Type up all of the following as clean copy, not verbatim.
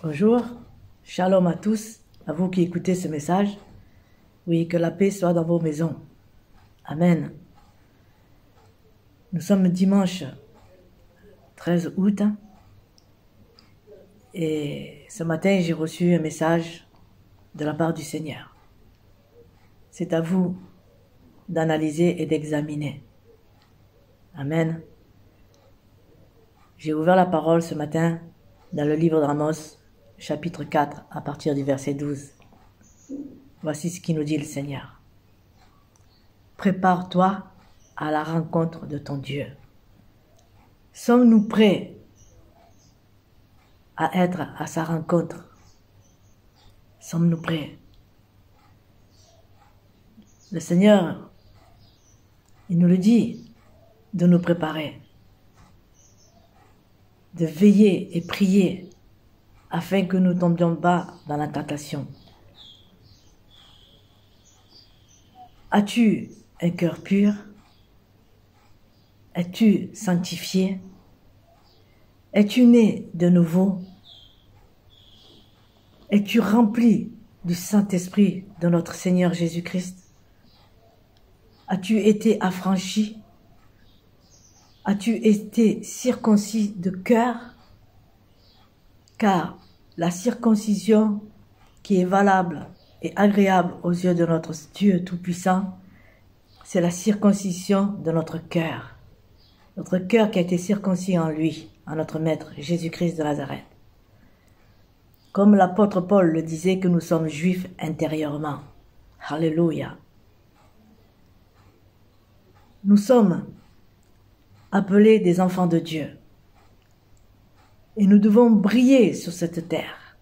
Bonjour, shalom à tous, à vous qui écoutez ce message. Oui, que la paix soit dans vos maisons. Amen. Nous sommes dimanche 13 août et ce matin j'ai reçu un message de la part du Seigneur. C'est à vous d'analyser et d'examiner. Amen. J'ai ouvert la parole ce matin dans le livre d'Amos, chapitre 4, à partir du verset 12. Voici ce qui nous dit le Seigneur. Prépare-toi à la rencontre de ton Dieu. Sommes-nous prêts à être à sa rencontre? Sommes-nous prêts? Le Seigneur, il nous le dit, de nous préparer, de veiller et prier afin que nous ne tombions pas dans la tentation. As-tu un cœur pur? Es-tu sanctifié? Es-tu né de nouveau? Es-tu rempli du Saint-Esprit de notre Seigneur Jésus-Christ? As-tu été affranchi? As-tu été circoncis de cœur? Car la circoncision qui est valable et agréable aux yeux de notre Dieu Tout-Puissant, c'est la circoncision de notre cœur. Notre cœur qui a été circoncis en lui, en notre Maître Jésus-Christ de Nazareth. Comme l'apôtre Paul le disait, que nous sommes juifs intérieurement. Alléluia. Nous sommes appelés des enfants de Dieu. Et nous devons briller sur cette terre.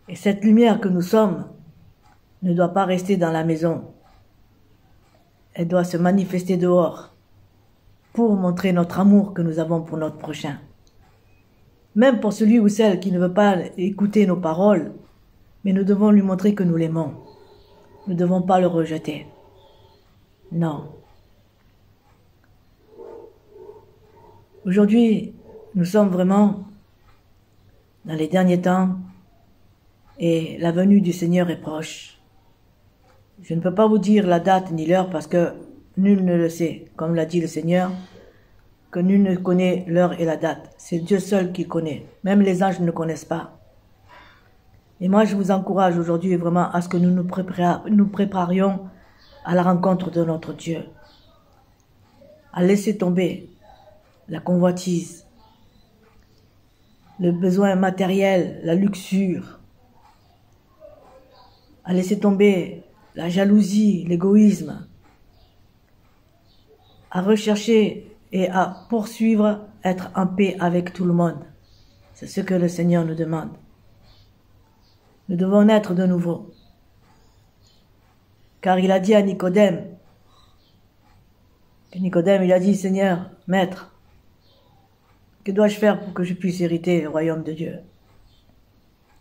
Et cette lumière que nous sommes ne doit pas rester dans la maison. Elle doit se manifester dehors pour montrer notre amour que nous avons pour notre prochain. Même pour celui ou celle qui ne veut pas écouter nos paroles, mais nous devons lui montrer que nous l'aimons. Nous ne devons pas le rejeter. Non. Aujourd'hui, nous sommes vraiment dans les derniers temps et la venue du Seigneur est proche. Je ne peux pas vous dire la date ni l'heure parce que nul ne le sait. Comme l'a dit le Seigneur, que nul ne connaît l'heure et la date. C'est Dieu seul qui connaît. Même les anges ne connaissent pas. Et moi, je vous encourage aujourd'hui vraiment à ce que nous nous préparions à la rencontre de notre Dieu. À laisser tomber la convoitise, le besoin matériel, la luxure, à laisser tomber la jalousie, l'égoïsme, à rechercher et à poursuivre, être en paix avec tout le monde. C'est ce que le Seigneur nous demande. Nous devons naître de nouveau. Car il a dit à Nicodème, il a dit, Seigneur, Maître, que dois-je faire pour que je puisse hériter le royaume de Dieu?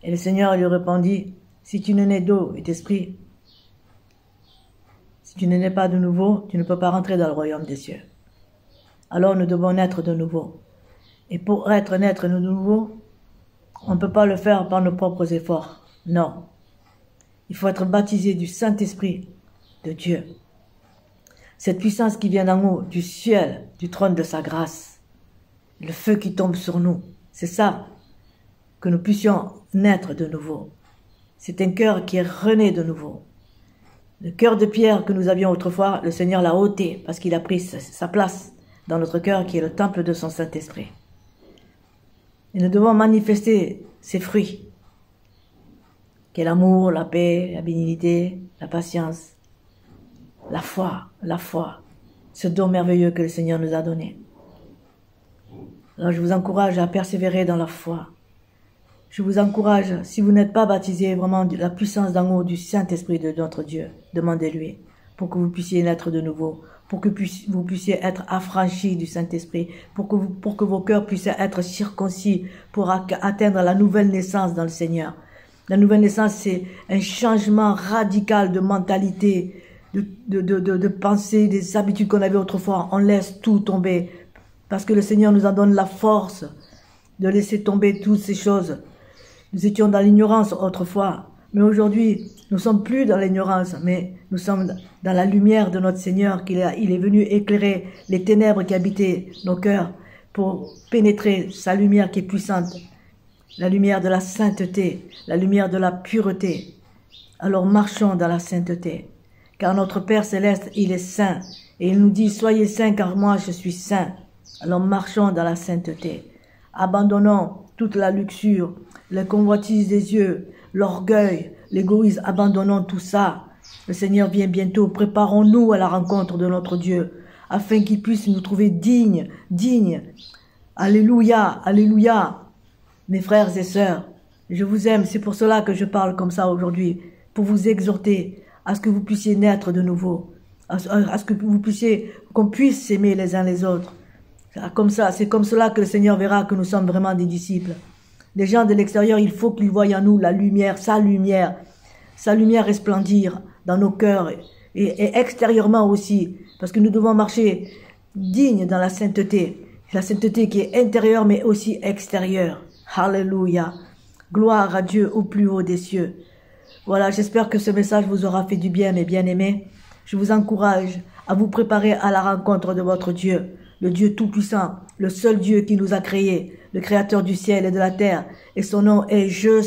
Et le Seigneur lui répondit, si tu ne nais d'eau et d'esprit, si tu ne nais pas de nouveau, tu ne peux pas rentrer dans le royaume des cieux. Alors nous devons naître de nouveau. Et pour naître de nouveau, on ne peut pas le faire par nos propres efforts. Non. Il faut être baptisé du Saint-Esprit de Dieu. Cette puissance qui vient d'en haut, du ciel, du trône de sa grâce. Le feu qui tombe sur nous. C'est ça, que nous puissions naître de nouveau. C'est un cœur qui est rené de nouveau. Le cœur de pierre que nous avions autrefois, le Seigneur l'a ôté parce qu'il a pris sa place dans notre cœur qui est le temple de son Saint-Esprit. Et nous devons manifester ses fruits, qui est l'amour, la paix, la bénignité, la patience, la foi, ce don merveilleux que le Seigneur nous a donné. Alors je vous encourage à persévérer dans la foi. Je vous encourage, si vous n'êtes pas baptisé, vraiment de la puissance d'en haut du Saint-Esprit de notre Dieu, demandez-lui pour que vous puissiez naître de nouveau, pour que vous puissiez être affranchis du Saint-Esprit, pour que vos cœurs puissent être circoncis, pour atteindre la nouvelle naissance dans le Seigneur. La nouvelle naissance, c'est un changement radical de mentalité, de pensée, des habitudes qu'on avait autrefois. On laisse tout tomber parce que le Seigneur nous en donne la force de laisser tomber toutes ces choses Nous étions dans l'ignorance autrefois, mais aujourd'hui, nous sommes plus dans l'ignorance, mais nous sommes dans la lumière de notre Seigneur, il est venu éclairer les ténèbres qui habitaient nos cœurs pour pénétrer sa lumière qui est puissante, la lumière de la sainteté, la lumière de la pureté. Alors marchons dans la sainteté, car notre Père Céleste, il est saint, et il nous dit, soyez saints car moi je suis saint. Alors marchons dans la sainteté, abandonnons toute la luxure, les convoitises des yeux, l'orgueil, l'égoïsme, abandonnons tout ça. Le Seigneur vient bientôt, préparons-nous à la rencontre de notre Dieu, afin qu'il puisse nous trouver dignes. Alléluia, alléluia. Mes frères et sœurs, je vous aime, c'est pour cela que je parle comme ça aujourd'hui, pour vous exhorter à ce que vous puissiez naître de nouveau, à ce que vous puissiez, qu'on puisse s'aimer les uns les autres. Comme ça, c'est comme cela que le Seigneur verra que nous sommes vraiment des disciples. Les gens de l'extérieur, il faut qu'ils voient en nous la lumière, sa lumière resplendir dans nos cœurs et extérieurement aussi, parce que nous devons marcher dignes dans la sainteté qui est intérieure mais aussi extérieure. Alléluia. Gloire à Dieu au plus haut des cieux. Voilà, j'espère que ce message vous aura fait du bien, mes bien-aimés. Je vous encourage à vous préparer à la rencontre de votre Dieu, le Dieu Tout-Puissant, le seul Dieu qui nous a créés, le Créateur du ciel et de la terre. Et son nom est Je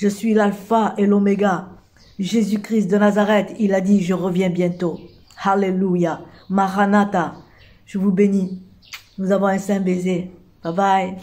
suis l'alpha et l'oméga. Jésus-Christ de Nazareth, il a dit, je reviens bientôt. Alléluia. Maranatha. Je vous bénis. Nous avons un saint baiser. Bye bye.